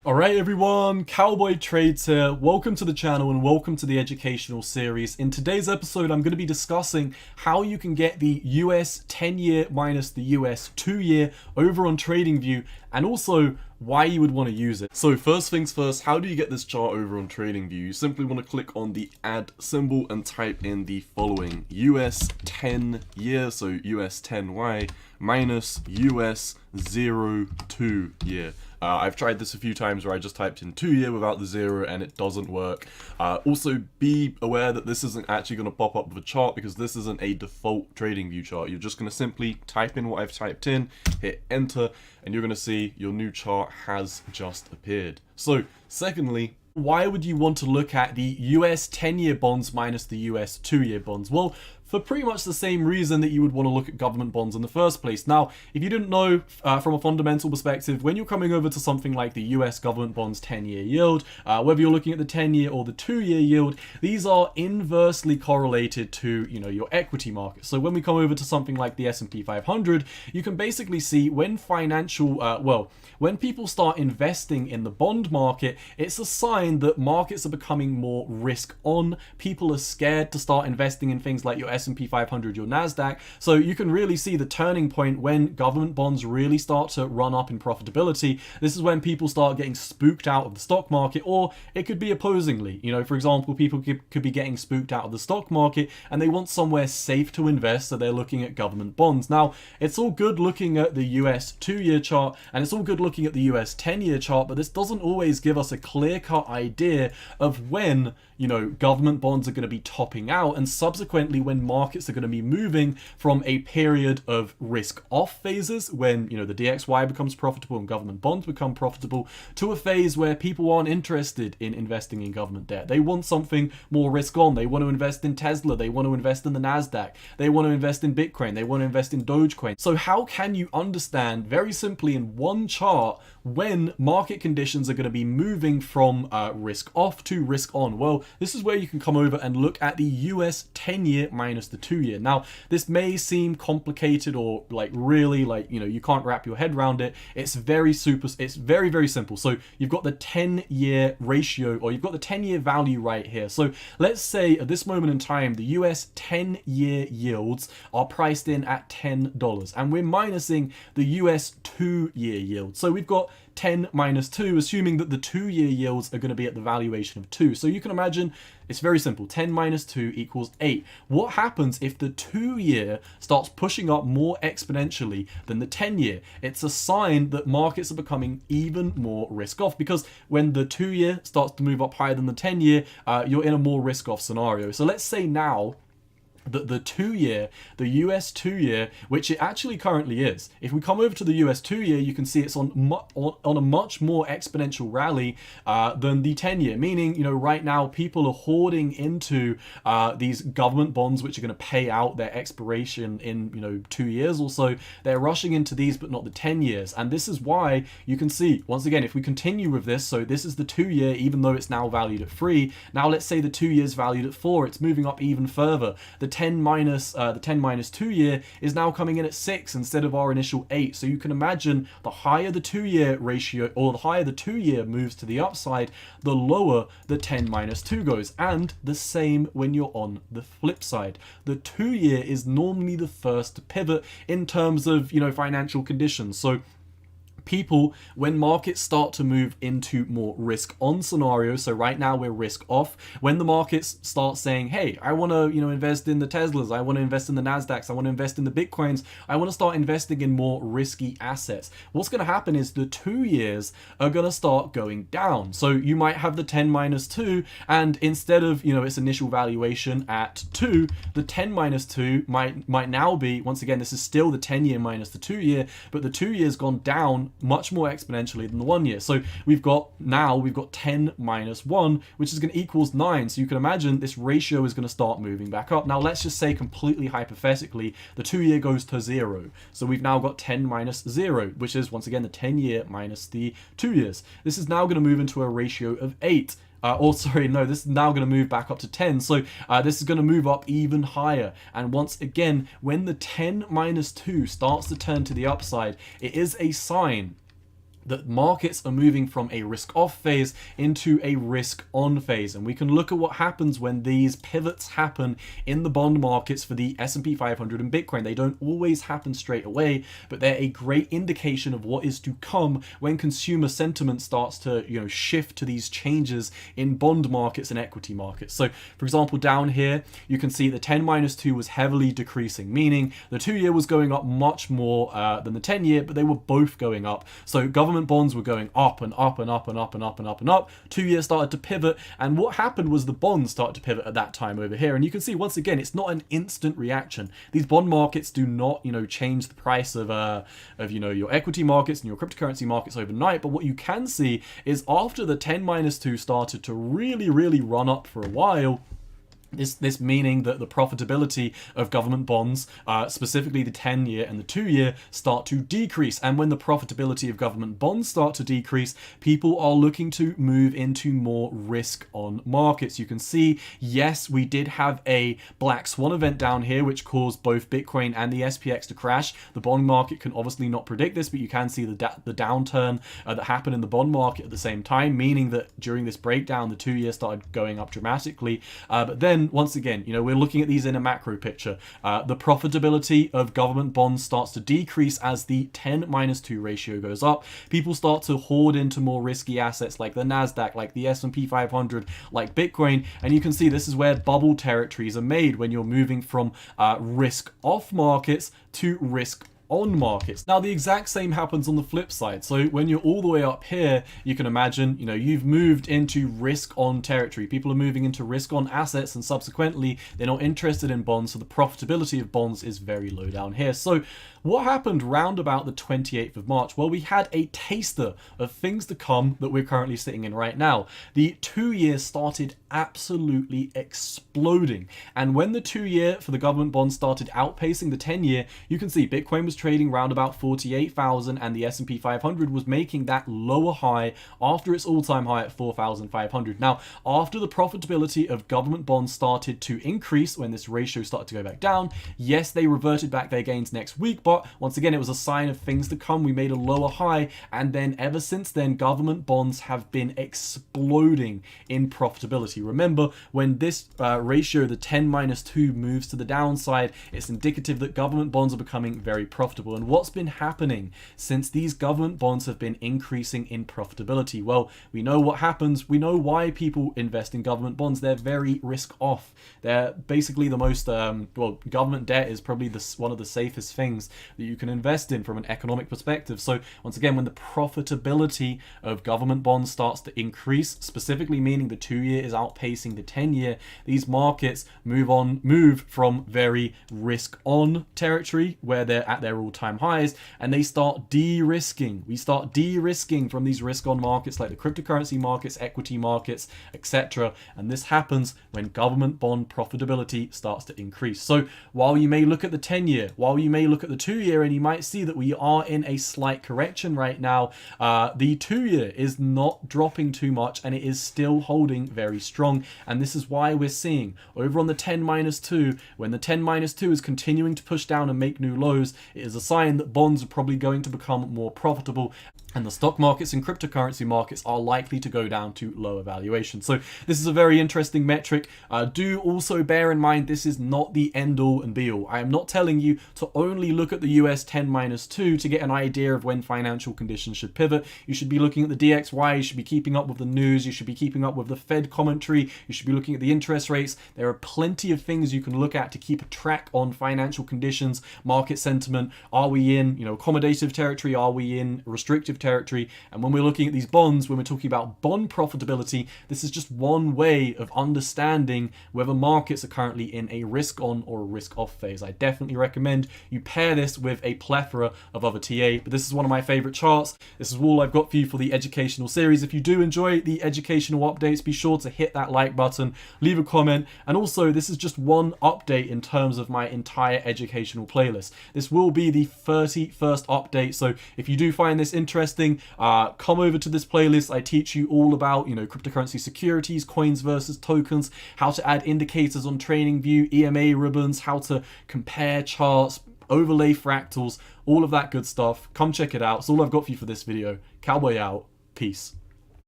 Alright everyone, Cowboy Trades here. Welcome to the channel and welcome to the educational series. In today's episode, I'm going to be discussing how you can get the US 10-year minus the US 2-year over on TradingView, and also why you would want to use it. So first things first, how do you get this chart over on TradingView? You simply want to click on the add symbol and type in the following: US 10-year, so US 10Y minus US 02 year. I've tried this a few times where I just typed in 2-year without the 0 and it doesn't work. Also be aware that this isn't actually going to pop up with a chart because this isn't a default TradingView chart. You're just going to simply type in what I've typed in, hit enter, and you're going to see your new chart has just appeared. So secondly, why would you want to look at the US 10-year bonds minus the US 2-year bonds? Well, for pretty much the same reason that you would want to look at government bonds in the first place. Now, if you didn't know, from a fundamental perspective, when you're coming over to something like the US government bonds 10-year yield, whether you're looking at the 10-year or the 2-year yield, these are inversely correlated to, your equity market. So when we come over to something like the S&P 500, you can basically see when when people start investing in the bond market, it's a sign that markets are becoming more risk on. People are scared to start investing in things like your S&P 500, your NASDAQ. So you can really see the turning point when government bonds really start to run up in profitability. This is when people start getting spooked out of the stock market, or it could be opposingly. For example, people could be getting spooked out of the stock market and they want somewhere safe to invest, so they're looking at government bonds. Now, it's all good looking at the US 2-year chart and it's all good looking at the US 10-year chart, but this doesn't always give us a clear-cut idea of when government bonds are going to be topping out, and subsequently when markets are going to be moving from a period of risk off phases when the DXY becomes profitable and government bonds become profitable, to a phase where people aren't interested in investing in government debt. They want something more risk on. They want to invest in Tesla, they want to invest in the NASDAQ, they want to invest in Bitcoin, they want to invest in Dogecoin. So how can you understand very simply in one chart when market conditions are going to be moving from risk off to risk on? Well, this is where you can come over and look at the US 10-year minus the 2-year. Now, this may seem complicated or you can't wrap your head around it. It's very, very simple. So you've got the 10-year ratio, or you've got the 10-year value right here. So let's say at this moment in time, the US 10-year yields are priced in at $10, and we're minusing the US 2-year yield. So we've got 10 minus 2, assuming that the 2-year yields are going to be at the valuation of 2. So you can imagine it's very simple. 10 minus 2 equals 8. What happens if the 2-year starts pushing up more exponentially than the 10-year? It's a sign that markets are becoming even more risk off, because when the 2-year starts to move up higher than the 10-year, you're in a more risk off scenario. So let's say now that the 2-year, the US 2-year, which it actually currently is. If we come over to the US 2-year, you can see it's on a much more exponential rally than the 10-year, meaning, right now people are hoarding into these government bonds, which are going to pay out their expiration in, 2 years or so. They're rushing into these, but not the 10 years. And this is why you can see, once again, if we continue with this, so this is the 2-year, even though it's now valued at 3. Now let's say the 2 years valued at 4. It's moving up even further. The 10 minus 2-year is now coming in at 6 instead of our initial 8. So you can imagine the higher the 2-year ratio, or the higher the 2-year moves to the upside, the lower the 10 minus 2 goes. And the same when you're on the flip side. The 2-year is normally the first to pivot in terms of financial conditions. So people, when markets start to move into more risk on scenarios, so right now we're risk off, when the markets start saying, hey, I want to invest in the Teslas, I want to invest in the NASDAQs, I want to invest in the Bitcoins, I want to start investing in more risky assets, what's going to happen is the 2 years are going to start going down. So you might have the 10 minus 2, and instead of its initial valuation at 2, the 10 minus 2 might now be, once again, this is still the 10-year minus the 2-year, but the 2 years gone down much more exponentially than the 1 year. So we've got 10 minus 1, which is going to equals 9. So you can imagine this ratio is going to start moving back up. Now let's just say completely hypothetically, the 2-year goes to 0. So we've now got 10 minus 0, which is once again the 10-year minus the 2 years. This is now going to move into a ratio of 8. This is now going to move back up to 10. So this is going to move up even higher. And once again, when the 10 minus 2 starts to turn to the upside, it is a sign that markets are moving from a risk-off phase into a risk-on phase. And we can look at what happens when these pivots happen in the bond markets for the S&P 500 and Bitcoin. They don't always happen straight away, but they're a great indication of what is to come when consumer sentiment starts to, shift to these changes in bond markets and equity markets. So, for example, down here, you can see the 10-2 was heavily decreasing, meaning the 2-year was going up much more than the 10-year, but they were both going up. So government bonds were going up and up and up and up and up and up and up. 2-year started to pivot, and what happened was the bonds started to pivot at that time over here. And you can see once again, it's not an instant reaction. These bond markets do not, change the price of your equity markets and your cryptocurrency markets overnight. But what you can see is after the 10-2 started to really, really run up for a while, this meaning that the profitability of government bonds, specifically the 10-year and the 2-year, start to decrease. And when the profitability of government bonds start to decrease, people are looking to move into more risk on markets. You can see, yes, we did have a black swan event down here, which caused both Bitcoin and the SPX to crash. The bond market can obviously not predict this, but you can see the downturn that happened in the bond market at the same time, meaning that during this breakdown, the 2-year started going up dramatically. But then once again, we're looking at these in a macro picture. The profitability of government bonds starts to decrease as the 10-2 ratio goes up. People start to hoard into more risky assets like the NASDAQ, like the S&P 500, like Bitcoin. And you can see this is where bubble territories are made when you're moving from risk off markets to risk on markets. Now, the exact same happens on the flip side. So when you're all the way up here, you can imagine, you've moved into risk on territory. People are moving into risk on assets, and subsequently, they're not interested in bonds. So the profitability of bonds is very low down here. So what happened round about the 28th of March? Well, we had a taster of things to come that we're currently sitting in right now. The 2-year started absolutely exploding. And when the 2-year for the government bond started outpacing the 10-year, you can see Bitcoin was trading round about 48,000 and the S&P 500 was making that lower high after its all-time high at 4,500. Now, after the profitability of government bonds started to increase, when this ratio started to go back down, yes, they reverted back their gains next week, but once again, it was a sign of things to come. We made a lower high, and then ever since then, government bonds have been exploding in profitability. Remember, when this ratio, the 10-2, moves to the downside, it's indicative that government bonds are becoming very profitable. And what's been happening since these government bonds have been increasing in profitability? Well, we know what happens. We know why people invest in government bonds. They're very risk off. They're basically the most, government debt is probably one of the safest things that you can invest in from an economic perspective. So once again, when the profitability of government bonds starts to increase, specifically meaning the 2-year is outpacing the 10-year, these markets move from very risk on territory where they're at their all-time highs, and they start de-risking. We start de-risking from these risk on markets like the cryptocurrency markets, equity markets, etc. And this happens when government bond profitability starts to increase. So while you may look at the 10-year, while you may look at the 2-year, and you might see that we are in a slight correction right now, the 2-year is not dropping too much, and it is still holding very strong. And this is why we're seeing over on the 10-2, when the 10-2 is continuing to push down and make new lows, it is a sign that bonds are probably going to become more profitable, and the stock markets and cryptocurrency markets are likely to go down to lower valuation. So this is a very interesting metric. Do also bear in mind, this is not the end all and be all. I am not telling you to only look at the US 10-2 to get an idea of when financial conditions should pivot. You should be looking at the DXY, you should be keeping up with the news, you should be keeping up with the Fed commentary, you should be looking at the interest rates. There are plenty of things you can look at to keep a track on financial conditions, market sentiment. Are we in, accommodative territory? Are we in restrictive territory? And when we're looking at these bonds, when we're talking about bond profitability, this is just one way of understanding whether markets are currently in a risk on or a risk off phase. I definitely recommend you pair this with a plethora of other TA, but this is one of my favorite charts. This is all I've got for you for the educational series. If you do enjoy the educational updates, be sure to hit that like button, leave a comment, and also this is just one update in terms of my entire educational playlist. This will be the 31st update, so if you do find this interesting, come over to this playlist. I teach you all about, cryptocurrency securities, coins versus tokens, how to add indicators on TradingView, EMA ribbons, how to compare charts, overlay fractals, all of that good stuff. Come check it out. It's all I've got for you for this video. Cowboy out. Peace.